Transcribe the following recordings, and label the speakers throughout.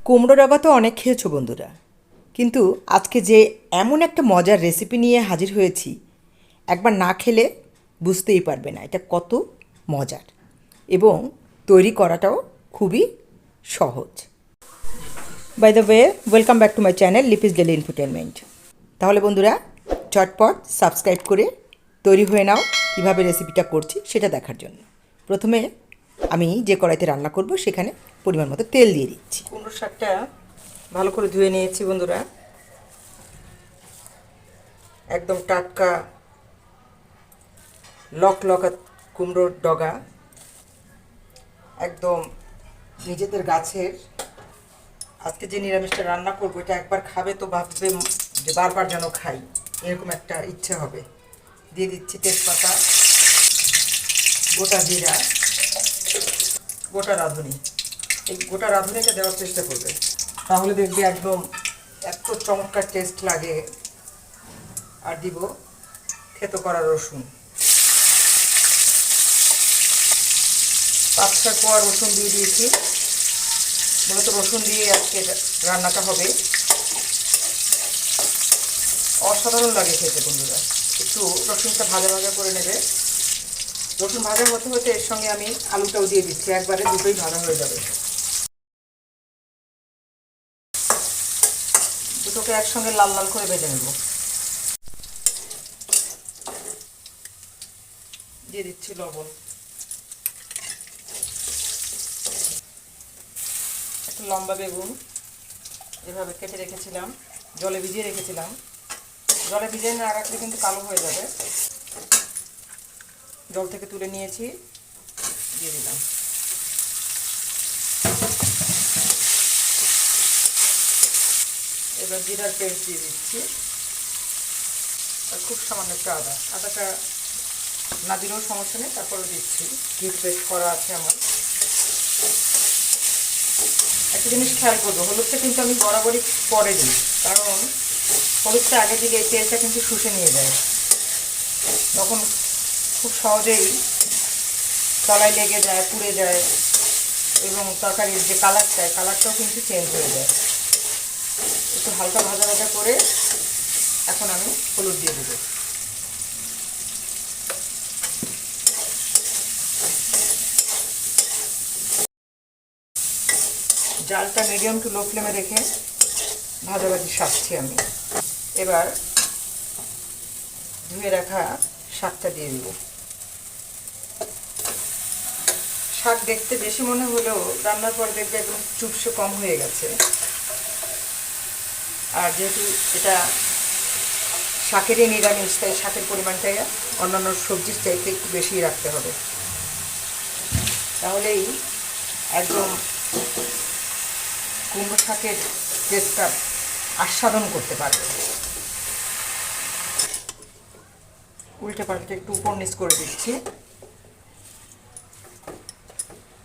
Speaker 1: কুমড়ো ডাবা তো অনেক খেয়েছো বন্ধুরা, কিন্তু আজকে যে এমন একটা মজার রেসিপি নিয়ে হাজির হয়েছি, একবার না খেলে বুঝতেই পারবে না এটা কত মজার, এবং তৈরি করাটাও খুবই সহজ। By the way, welcome back to my channel Lipi's daily entertainment. তাহলে বন্ধুরা, চটপট সাবস্ক্রাইব করে তৈরি হয়ে নাও কীভাবে রেসিপিটা করছি সেটা দেখার জন্য। প্রথমে আমি যে কড়াইতে রান্না করব সেখানে পরিমাণ মতো তেল দিয়ে দিচ্ছি। কুমড়োর শাকটা ভালো করে ধুয়ে নিয়েছি বন্ধুরা, একদম টাটকা লক কুমড়োর ডগা, একদম নিজেদের গাছের। আজকে যে নিরামিষটা রান্না করবো এটা একবার খাবে তো ভাববে যে বারবার যেন খাই, এরকম একটা ইচ্ছে হবে। দিয়ে দিচ্ছি তেজপাতা, গোটা জিরা, গোটা রাঁধুনি। এই গোটা রাঁধুনিটা দেওয়ার চেষ্টা করবে, তাহলে দেখবে একদম এত চমৎকার টেস্ট লাগে। আর দিব থেতো করা রসুন, 5-6 কোয়া রসুন দিয়ে দিয়েছি। মূলত রসুন দিয়ে আজকে রান্নাটা হবে, অসাধারণ লাগে খেতে বন্ধুরা। একটু রসুনটা ভাজা ভাজা করে নেবে। রসুন ভাজা হতে হতে এর সঙ্গে আমি আলুটাও দিয়ে দিচ্ছি, একবারে দুটোই ভাজা হয়ে যাবে। দুটোকে একসঙ্গে লাল লাল করে ভেজে নেব। দিয়ে দিচ্ছি লবণ, একটা লম্বা বেগুন এভাবে কেটে রেখেছিলাম, জলে ভিজিয়ে রেখেছিলাম। জলে ভিজিয়ে না রাখলে কিন্তু কালো হয়ে যাবে। জল থেকে তুলে নিয়েছি, দিয়ে দিলাম। এবার জিরার পেস্ট দিয়ে দিচ্ছি, আর খুব সামান্য একটু আদাটা না দিলেও সমস্যা নেই, তারপরে দিচ্ছি। জিরা পেস্ট করা আছে আমার। একটা জিনিস খেয়াল করবো, হলুদটা কিন্তু আমি বরাবরই পরে দিই, কারণ হলুদটা আগে দিলে এই তেলটা কিন্তু শুষে নিয়ে যায়, তখন খুব সহজেই তলায় লেগে যায়, পুড়ে যায়, এবং তরকারির যে কালারটাও কিন্তু চেঞ্জ হয়ে যায়। একটু হালকা ভাজা ভাজা করে এখন আমি হলুদ দিয়ে দেবো। জালটা মিডিয়াম টু লো ফ্লেমে রেখে ভাজাভাজি সারছি আমি। এবার ধুয়ে রাখা শাকটা দিয়ে দেব। শাক দেখতে বেশি মনে হলেও রান্নার পরে দেখবে একদম চুপসে কম হয়ে গেছে। আর যেহেতু এটা শাকেরই নিরামিষ, তাই শাকের পরিমাণটাই অন্যান্য সবজির চাইতে একটু বেশি রাখতে হবে, তাহলেই একদম কুমড়ো শাকের টেস্টটা আস্বাদন করতে পারবে। উল্টে পাল্টে একটু উপর নিচ করে দিচ্ছি,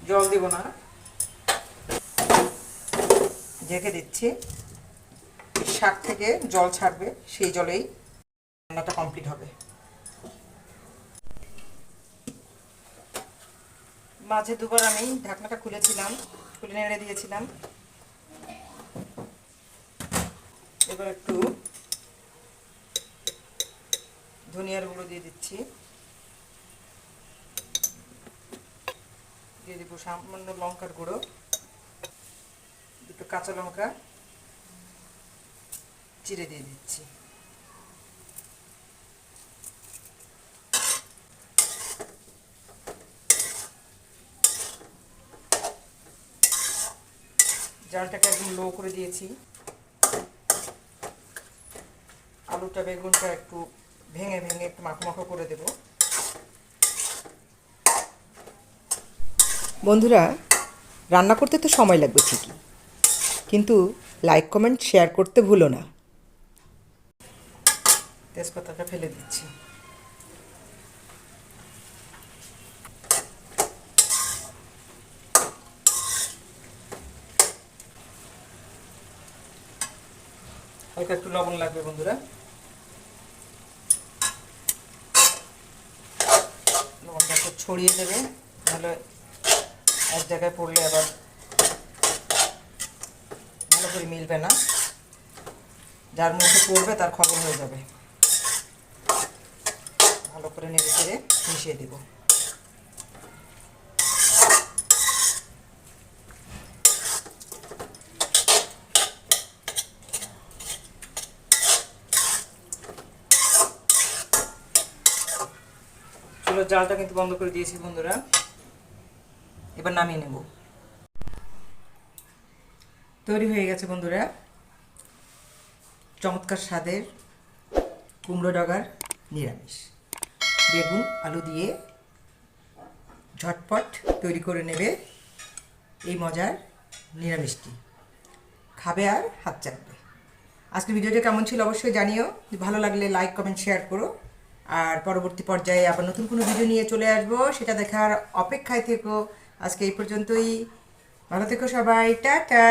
Speaker 1: জল দেব না, ঢেকে দিচ্ছি। শাক থেকে জল ছাড়বে, সেই জলেই রান্নাটা কমপ্লিট হবে। মাঝে দুবার আমি ঢাকনাটা খুলেছিলাম, খুলে নেড়ে দিয়েছিলাম। এবার একটু ধনিয়ার গুঁড়ো দিয়ে দিচ্ছি, দিয়ে দেবো সামান্য লঙ্কার গুঁড়ো, দুটো কাঁচা লঙ্কা চিড়ে দিয়ে দিচ্ছি। জালটাকে একদম লো করে দিয়েছি। আলুটা বেগুনটা একটু ভেঙে ভেঙে একটু মাখো মাখো করে দেব। বন্ধুরা, রান্না করতে তো সময় লাগবে ঠিকই, কিন্তু লাইক কমেন্ট শেয়ার করতে ভুলো না। তেজপাতাটা ফেলে দিচ্ছি। হালকা একটু লবণ লাগবে বন্ধুরা, লবণটা একটু ছড়িয়ে দেবে, নাহলে এক জায়গায় পড়লে আবার করে মিলবে না, যার মুখে পড়বে তার খবর হয়ে যাবে। ভালো করে নেড়ে চেড়ে মিশিয়ে দেব। চুলোর জালটা কিন্তু বন্ধ করে দিয়েছি বন্ধুরা, এবার নামিয়ে নেব। তৈরি হয়ে গেছে বন্ধুরা চমৎকার স্বাদের কুমড়ো ডাগার নিরামিষ। বেগুন আলু দিয়ে ঝটপট তৈরি করে নেবে এই মজার নিরামিষটি, খাবে আর হাত চাটবে। আজকের ভিডিওটা কেমন ছিল অবশ্যই জানিও, ভালো লাগলে লাইক কমেন্ট শেয়ার করো। আর পরবর্তী পর্যায়ে আবার নতুন কোনো ভিডিও নিয়ে চলে আসবো, সেটা দেখার অপেক্ষায় থেকো। আজকে এই পর্যন্তই, ভালো থেকো সবাই, টাটা।